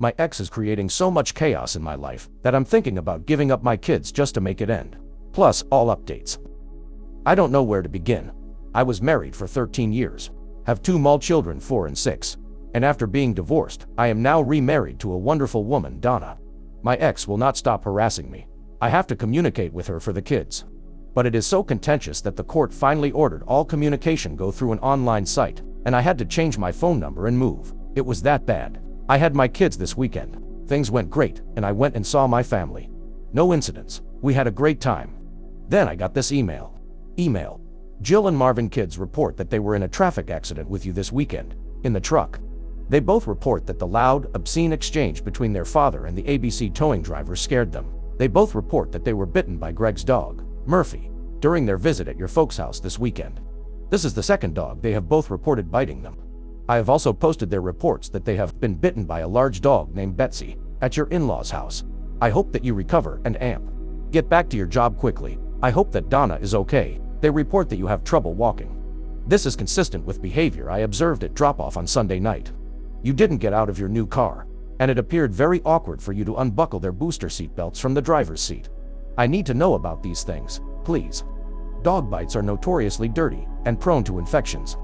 My ex is creating so much chaos in my life that I'm thinking about giving up my kids just to make it end. Plus, all updates. I don't know where to begin. I was married for 13 years, have 2 small children, 4 and 6, and after being divorced, I am now remarried to a wonderful woman, Donna. My ex will not stop harassing me. I have to communicate with her for the kids. But it is so contentious that the court finally ordered all communication go through an online site, and I had to change my phone number and move. It was that bad. I had my kids this weekend. Things went great, and I went and saw my family. No incidents. We had a great time. Then I got this email. Jill and Marvin kids report that they were in a traffic accident with you this weekend, in the truck. They both report that the loud, obscene exchange between their father and the ABC towing driver scared them. They both report that they were bitten by Greg's dog, Murphy, during their visit at your folks' house this weekend. This is the second dog they have both reported biting them. I have also posted their reports that they have been bitten by a large dog named Betsy at your in-laws' house. I hope that you recover and get back to your job quickly. I hope that Donna is okay. They report that you have trouble walking. This is consistent with behavior I observed at drop-off on Sunday night. You didn't get out of your new car, and it appeared very awkward for you to unbuckle their booster seat belts from the driver's seat. I need to know about these things, please. Dog bites are notoriously dirty and prone to infections.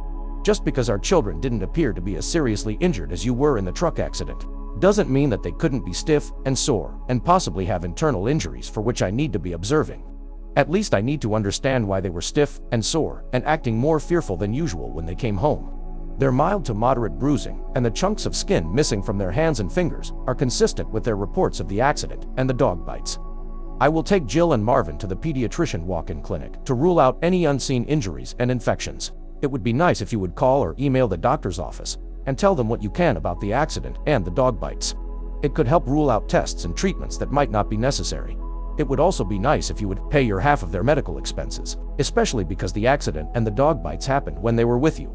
Just because our children didn't appear to be as seriously injured as you were in the truck accident, doesn't mean that they couldn't be stiff and sore and possibly have internal injuries for which I need to be observing. At least I need to understand why they were stiff and sore and acting more fearful than usual when they came home. Their mild to moderate bruising and the chunks of skin missing from their hands and fingers are consistent with their reports of the accident and the dog bites. I will take Jill and Marvin to the pediatrician walk-in clinic to rule out any unseen injuries and infections. It would be nice if you would call or email the doctor's office and tell them what you can about the accident and the dog bites. It could help rule out tests and treatments that might not be necessary. It would also be nice if you would pay your half of their medical expenses, especially because the accident and the dog bites happened when they were with you.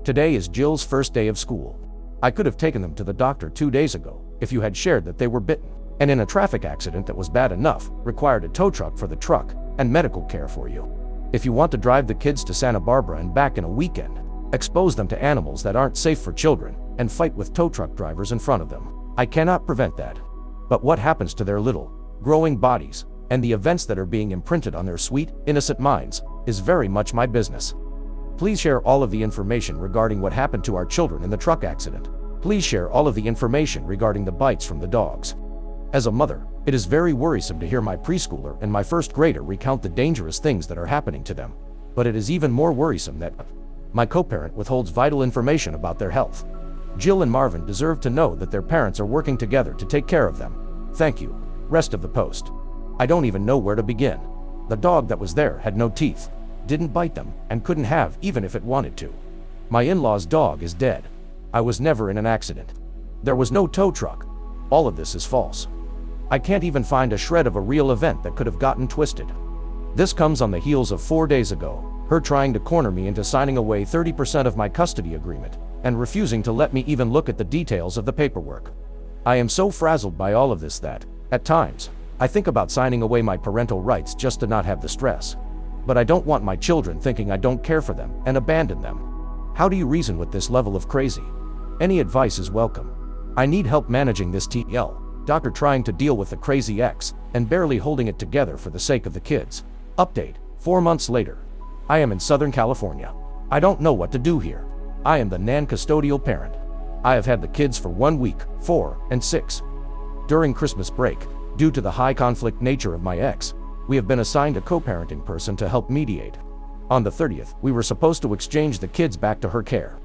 Today is Jill's first day of school. I could have taken them to the doctor 2 days ago if you had shared that they were bitten, and in a traffic accident that was bad enough, required a tow truck for the truck and medical care for you. If you want to drive the kids to Santa Barbara and back in a weekend, expose them to animals that aren't safe for children, and fight with tow truck drivers in front of them. I cannot prevent that. But what happens to their little, growing bodies, and the events that are being imprinted on their sweet, innocent minds, is very much my business. Please share all of the information regarding what happened to our children in the truck accident. Please share all of the information regarding the bites from the dogs. As a mother, it is very worrisome to hear my preschooler and my first grader recount the dangerous things that are happening to them. But it is even more worrisome that my co-parent withholds vital information about their health. Jill and Marvin deserve to know that their parents are working together to take care of them. Thank you. Rest of the post. I don't even know where to begin. The dog that was there had no teeth, didn't bite them, and couldn't have even if it wanted to. My in-law's dog is dead. I was never in an accident. There was no tow truck. All of this is false. I can't even find a shred of a real event that could have gotten twisted. This comes on the heels of 4 days ago, her trying to corner me into signing away 30% of my custody agreement, and refusing to let me even look at the details of the paperwork. I am so frazzled by all of this that, at times, I think about signing away my parental rights just to not have the stress. But I don't want my children thinking I don't care for them and abandon them. How do you reason with this level of crazy? Any advice is welcome. I need help managing this doctor trying to deal with the crazy ex and barely holding it together for the sake of the kids. Update, 4 months later. I am in Southern California. I don't know what to do here. I am the non-custodial parent. I have had the kids for 1 week, 4 and 6. During Christmas break, due to the high conflict nature of my ex, we have been assigned a co-parenting person to help mediate. On the 30th, we were supposed to exchange the kids back to her care.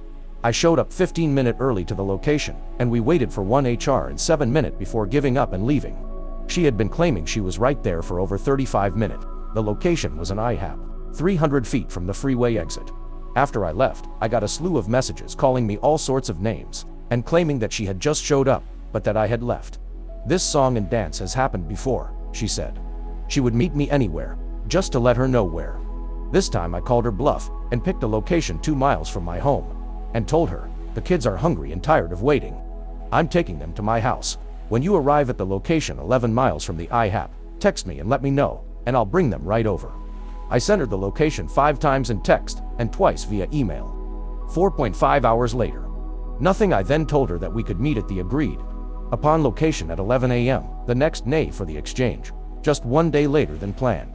I showed up 15 minutes early to the location, and we waited for 1 HR and 7 minutes before giving up and leaving. She had been claiming she was right there for over 35 minutes. The location was an IHAP, 300 feet from the freeway exit. After I left, I got a slew of messages calling me all sorts of names, and claiming that she had just showed up, but that I had left. This song and dance has happened before, she said. She would meet me anywhere, just to let her know where. This time I called her bluff, and picked a location 2 miles from my home, and told her, the kids are hungry and tired of waiting. I'm taking them to my house. When you arrive at the location 11 miles from the IHAP, text me and let me know, and I'll bring them right over. I sent her the location 5 times in text, and twice via email. 4.5 hours later. Nothing. I then told her that we could meet at the agreed Upon location at 11 a.m., the next day for the exchange, just 1 day later than planned.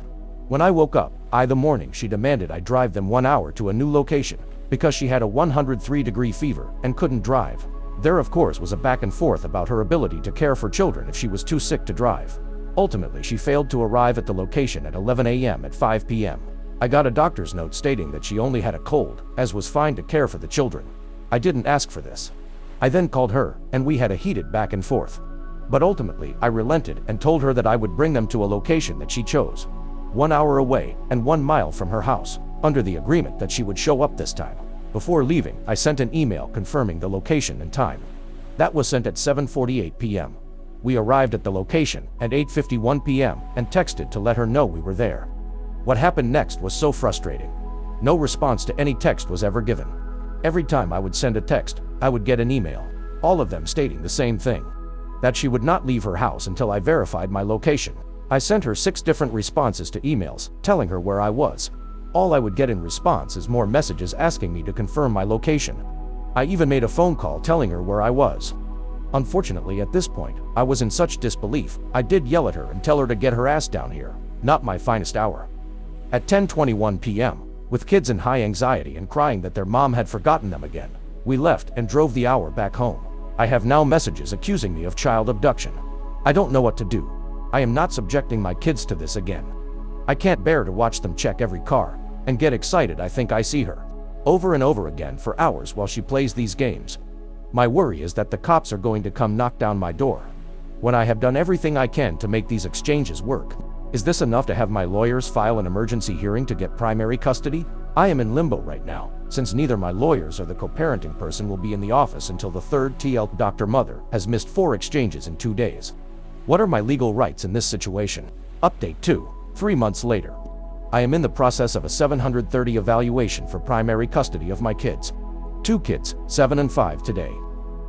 When I woke up, the morning she demanded I drive them 1 hour to a new location, because she had a 103-degree fever and couldn't drive. There of course was a back and forth about her ability to care for children if she was too sick to drive. Ultimately she failed to arrive at the location at 11 a.m. At 5 p.m. I got a doctor's note stating that she only had a cold, as was fine to care for the children. I didn't ask for this. I then called her, and we had a heated back and forth. But ultimately I relented and told her that I would bring them to a location that she chose, 1 hour away and 1 mile from her house, under the agreement that she would show up this time. Before leaving, I sent an email confirming the location and time. That was sent at 7:48 p.m. We arrived at the location at 8:51 p.m. and texted to let her know we were there. What happened next was so frustrating. No response to any text was ever given. Every time I would send a text, I would get an email, all of them stating the same thing, that she would not leave her house until I verified my location. I sent her 6 different responses to emails, telling her where I was. All I would get in response is more messages asking me to confirm my location. I even made a phone call telling her where I was. Unfortunately, at this point, I was in such disbelief, I did yell at her and tell her to get her ass down here. Not my finest hour. At 10:21 p.m., with kids in high anxiety and crying that their mom had forgotten them again, we left and drove the hour back home. I have now messages accusing me of child abduction. I don't know what to do. I am not subjecting my kids to this again. I can't bear to watch them check every car and get excited I think I see her over and over again for hours while she plays these games. My worry is that the cops are going to come knock down my door when I have done everything I can to make these exchanges work. Is this enough to have my lawyers file an emergency hearing to get primary custody? I am in limbo right now, since neither my lawyers or the co-parenting person will be in the office until the third TL. Dr. Mother has missed 4 exchanges in 2 days. What are my legal rights in this situation? Update 2. 3 months later. I am in the process of a 730 evaluation for primary custody of my kids. 2 kids, 7 and 5 today.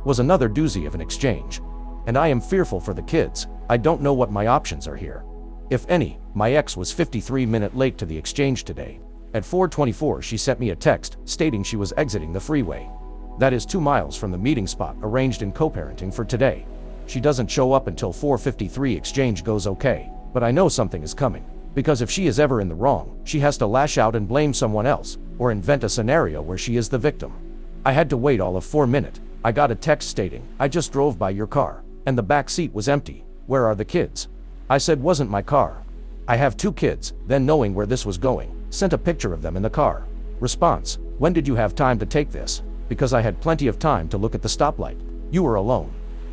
Was another doozy of an exchange. And I am fearful for the kids. I don't know what my options are here, if any. My ex was 53 minutes late to the exchange today. At 4:24 she sent me a text stating she was exiting the freeway. That is 2 miles from the meeting spot arranged in co-parenting for today. She doesn't show up until 4:53. Exchange goes okay, but I know something is coming, because if she is ever in the wrong, she has to lash out and blame someone else, or invent a scenario where she is the victim. I had to wait all of 4 minutes. I got a text stating, "I just drove by your car, and the back seat was empty. Where are the kids?" I said wasn't my car. I have 2 kids. Then, knowing where this was going, sent a picture of them in the car. Response: when did you have time to take this? Because I had plenty of time to look at the stoplight. You were alone.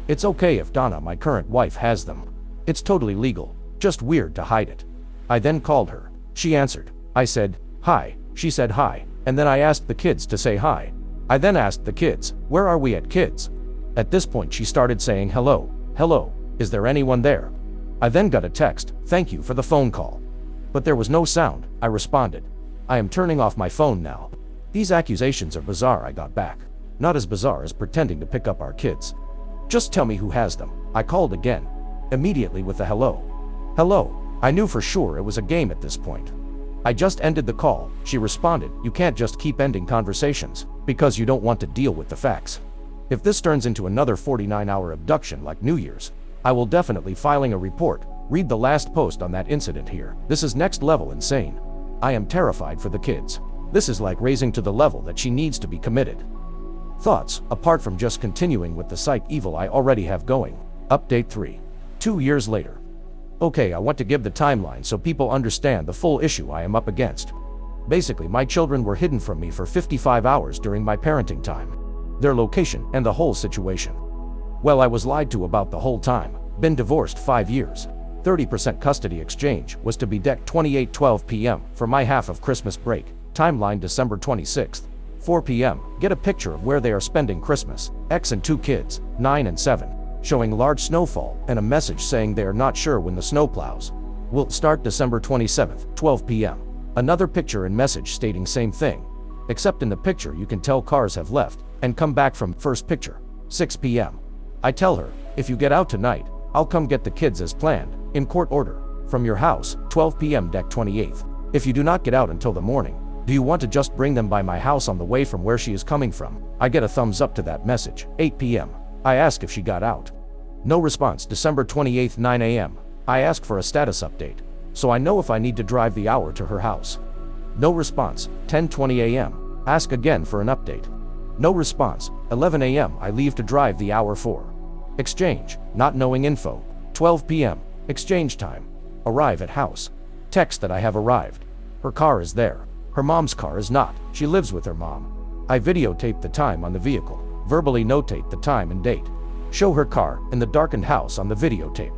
It's okay if Donna, my current wife, has them. It's totally legal. Just weird to hide it. I then called her. She answered. I said, "Hi." She said hi, and then I asked the kids to say hi. I then asked the kids, "Where are we at, kids?" At this point she started saying, "Hello, hello, is there anyone there?" I then got a text, "Thank you for the phone call." But there was no sound. I responded, "I am turning off my phone now." These accusations are bizarre. I got back. Not as bizarre as pretending to pick up our kids. Just tell me who has them. I called again, immediately with a hello. Hello. I knew for sure it was a game at this point. I just ended the call. She responded, "You can't just keep ending conversations, because you don't want to deal with the facts. If this turns into another 49-hour abduction like New Year's, I will definitely filing a report." Read the last post on that incident here. This is next level insane. I am terrified for the kids. This is like raising to the level that she needs to be committed. Thoughts, apart from just continuing with the psych evil I already have going. Update 3. 2 years later. Okay, I want to give the timeline so people understand the full issue I am up against. Basically, my children were hidden from me for 55 hours during my parenting time. Their location and the whole situation. Well, I was lied to about the whole time. Been divorced 5 years. 30% custody exchange was to be decked 28:12 p.m. for my half of Christmas break. Timeline December 26th. 4 p.m. Get a picture of where they are spending Christmas. Ex and 2 kids, 9 and 7. Showing large snowfall and a message saying they are not sure when the snow plows will start. December 27th, 12 p.m. Another picture and message stating same thing, except in the picture you can tell cars have left and come back from first picture. 6 p.m. I tell her, "If you get out tonight, I'll come get the kids as planned, in court order, from your house." 12 p.m. Deck 28th. "If you do not get out until the morning, do you want to just bring them by my house on the way from where she is coming from?" I get a thumbs up to that message. 8 p.m. I ask if she got out. No response. December 28th, 9 a.m. I ask for a status update, so I know if I need to drive the hour to her house. No response. 10:20 a.m. Ask again for an update. No response. 11 a.m. I leave to drive the hour for exchange, not knowing info. 12 p.m. Exchange time. Arrive at house. Text that I have arrived. Her car is there. Her mom's car is not. She lives with her mom. I videotape the time on the vehicle, verbally notate the time and date. Show her car in the darkened house on the videotape.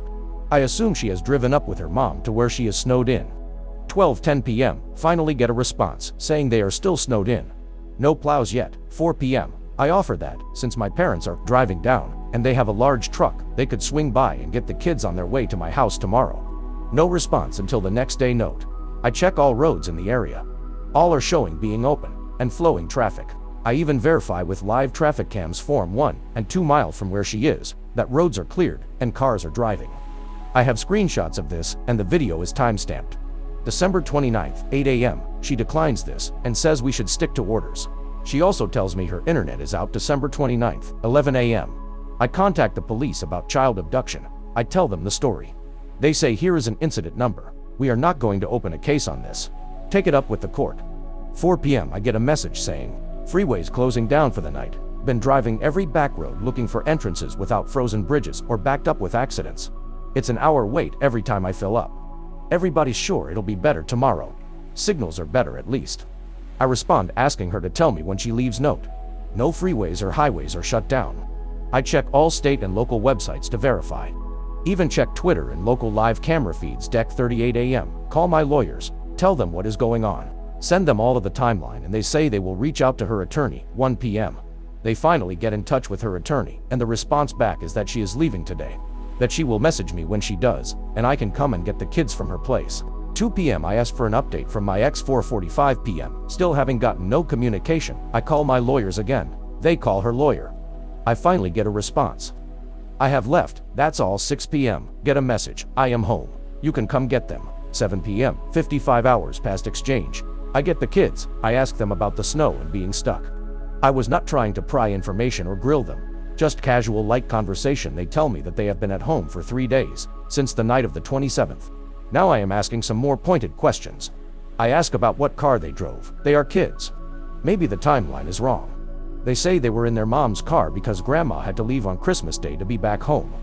I assume she has driven up with her mom to where she is snowed in. 12:10 p.m. Finally get a response saying they are still snowed in. No plows yet. 4 p.m. I offer that, since my parents are driving down, and they have a large truck, they could swing by and get the kids on their way to my house tomorrow. No response until the next day. Note: I check all roads in the area. All are showing being open, and flowing traffic. I even verify with live traffic cams from 1 and 2 miles from where she is, that roads are cleared, and cars are driving. I have screenshots of this, and the video is timestamped. December 29th, 8 a.m. She declines this, and says we should stick to orders. She also tells me her internet is out. December 29th, 11 a.m. I contact the police about child abduction. I tell them the story. They say here is an incident number. We are not going to open a case on this. Take it up with the court. 4 p.m. I get a message saying, freeways closing down for the night. Been driving every back road looking for entrances without frozen bridges or backed up with accidents. It's an hour wait every time I fill up. Everybody's sure it'll be better tomorrow. Signals are better at least. I respond asking her to tell me when she leaves. Note: no freeways or highways are shut down. I check all state and local websites to verify. Even check Twitter and local live camera feeds. Deck 38 a.m. Call my lawyers, tell them what is going on. Send them all of the timeline and they say they will reach out to her attorney. 1 p.m. They finally get in touch with her attorney and the response back is that she is leaving today. That she will message me when she does, and I can come and get the kids from her place. 2 p.m. I ask for an update from my ex. 4:45 p.m. Still having gotten no communication, I call my lawyers again. They call her lawyer. I finally get a response. I have left, that's all. 6 p.m. Get a message, I am home. You can come get them. 7 p.m. 55 hours past exchange. I get the kids. I ask them about the snow and being stuck. I was not trying to pry information or grill them. Just casual light conversation. They tell me that they have been at home for 3 days, since the night of the 27th. Now I am asking some more pointed questions. I ask about what car they drove. They are kids. Maybe the timeline is wrong. They say they were in their mom's car because grandma had to leave on Christmas Day to be back home.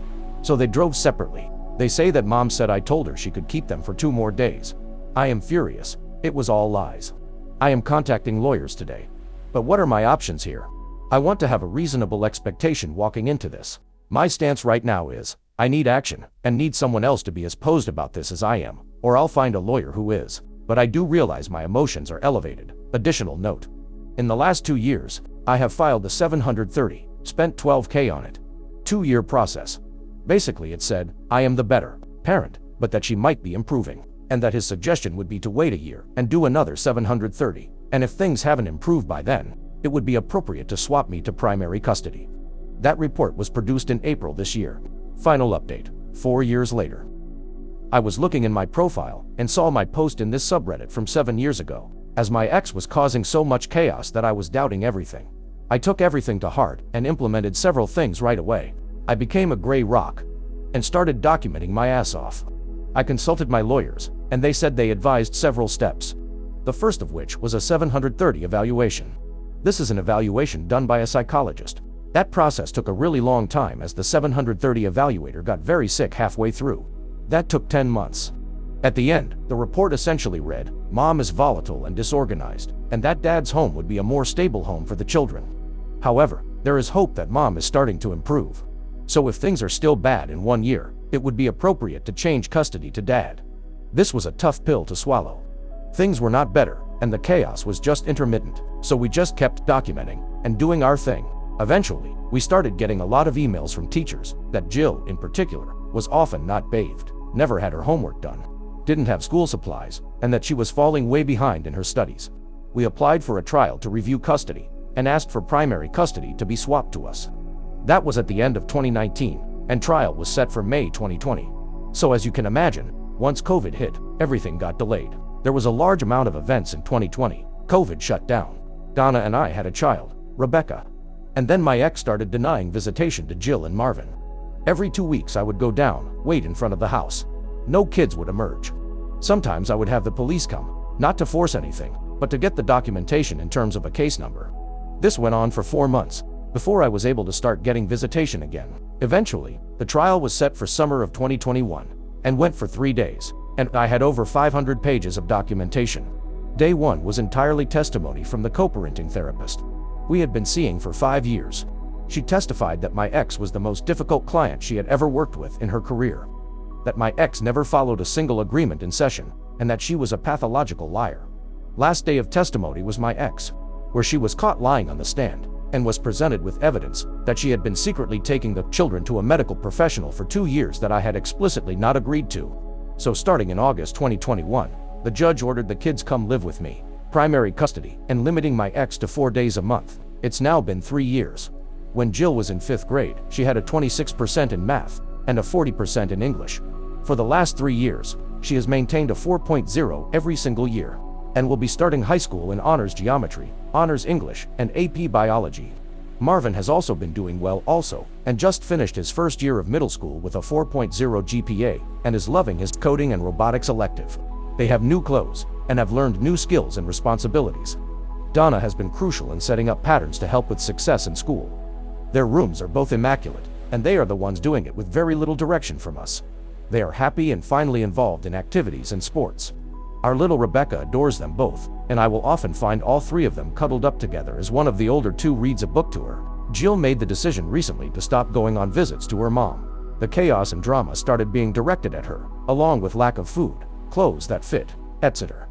So they drove separately. They say that mom said I told her she could keep them for 2 more days. I am furious. It was all lies. I am contacting lawyers today. But what are my options here? I want to have a reasonable expectation walking into this. My stance right now is, I need action, and need someone else to be as posed about this as I am, or I'll find a lawyer who is. But I do realize my emotions are elevated. Additional note: in the last 2 years, I have filed the 730, spent $12K on it. 2-year process. Basically it said, I am the better parent, but that she might be improving, and that his suggestion would be to wait a year and do another 730, and if things haven't improved by then, it would be appropriate to swap me to primary custody. That report was produced in April this year. Final update, 4 years later. I was looking in my profile and saw my post in this subreddit from 7 years ago, as my ex was causing so much chaos that I was doubting everything. I took everything to heart and implemented several things right away. I became a gray rock and started documenting my ass off. I consulted my lawyers, and they said they advised several steps. The first of which was a 730 evaluation. This is an evaluation done by a psychologist. That process took a really long time as the 730 evaluator got very sick halfway through. That took 10 months. At the end, the report essentially read, Mom is volatile and disorganized, and that Dad's home would be a more stable home for the children. However, there is hope that Mom is starting to improve. So if things are still bad in 1 year, it would be appropriate to change custody to Dad. This was a tough pill to swallow. Things were not better, and the chaos was just intermittent, so we just kept documenting and doing our thing. Eventually, we started getting a lot of emails from teachers that Jill, in particular, was often not bathed, never had her homework done, didn't have school supplies, and that she was falling way behind in her studies. We applied for a trial to review custody and asked for primary custody to be swapped to us. That was at the end of 2019, and trial was set for May 2020. So as you can imagine, once COVID hit, everything got delayed. There was a large amount of events in 2020. COVID shut down. Donna and I had a child, Rebecca. And then my ex started denying visitation to Jill and Marvin. Every 2 weeks I would go down, wait in front of the house. No kids would emerge. Sometimes I would have the police come, not to force anything, but to get the documentation in terms of a case number. This went on for 4 months, before I was able to start getting visitation again. Eventually, the trial was set for summer of 2021, and went for 3 days, and I had over 500 pages of documentation. Day 1 was entirely testimony from the co-parenting therapist we had been seeing for 5 years. She testified that my ex was the most difficult client she had ever worked with in her career, that my ex never followed a single agreement in session, and that she was a pathological liar. Last day of testimony was my ex, where she was caught lying on the stand, and was presented with evidence that she had been secretly taking the children to a medical professional for 2 years that I had explicitly not agreed to. So starting in August 2021, the judge ordered the kids come live with me, primary custody, and limiting my ex to 4 days a month. It's now been 3 years. When Jill was in 5th grade, she had a 26% in math and a 40% in English. For the last 3 years, she has maintained a 4.0 every single year, and will be starting high school in honors geometry, honors English, and AP biology. Marvin has also been doing well also, and just finished his first year of middle school with a 4.0 GPA, and is loving his coding and robotics elective. They have new clothes, and have learned new skills and responsibilities. Donna has been crucial in setting up patterns to help with success in school. Their rooms are both immaculate, and they are the ones doing it with very little direction from us. They are happy and finally involved in activities and sports. Our little Rebecca adores them both, and I will often find all 3 of them cuddled up together as one of the older 2 reads a book to her. Jill made the decision recently to stop going on visits to her mom. The chaos and drama started being directed at her, along with lack of food, clothes that fit, etc.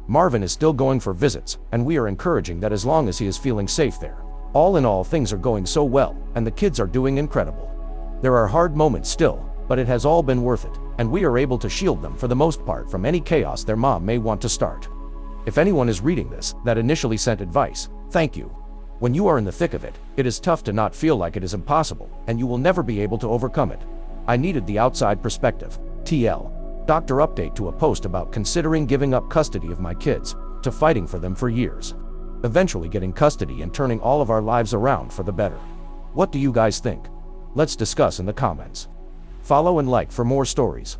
Marvin is still going for visits, and we are encouraging that as long as he is feeling safe there. All in all, things are going so well, and the kids are doing incredible. There are hard moments still, but it has all been worth it, and we are able to shield them for the most part from any chaos their mom may want to start. If anyone is reading this that initially sent advice, thank you. When you are in the thick of it, it is tough to not feel like it is impossible, and you will never be able to overcome it. I needed the outside perspective. TL. Doctor update to a post about considering giving up custody of my kids, to fighting for them for years. Eventually getting custody and turning all of our lives around for the better. What do you guys think? Let's discuss in the comments. Follow and like for more stories.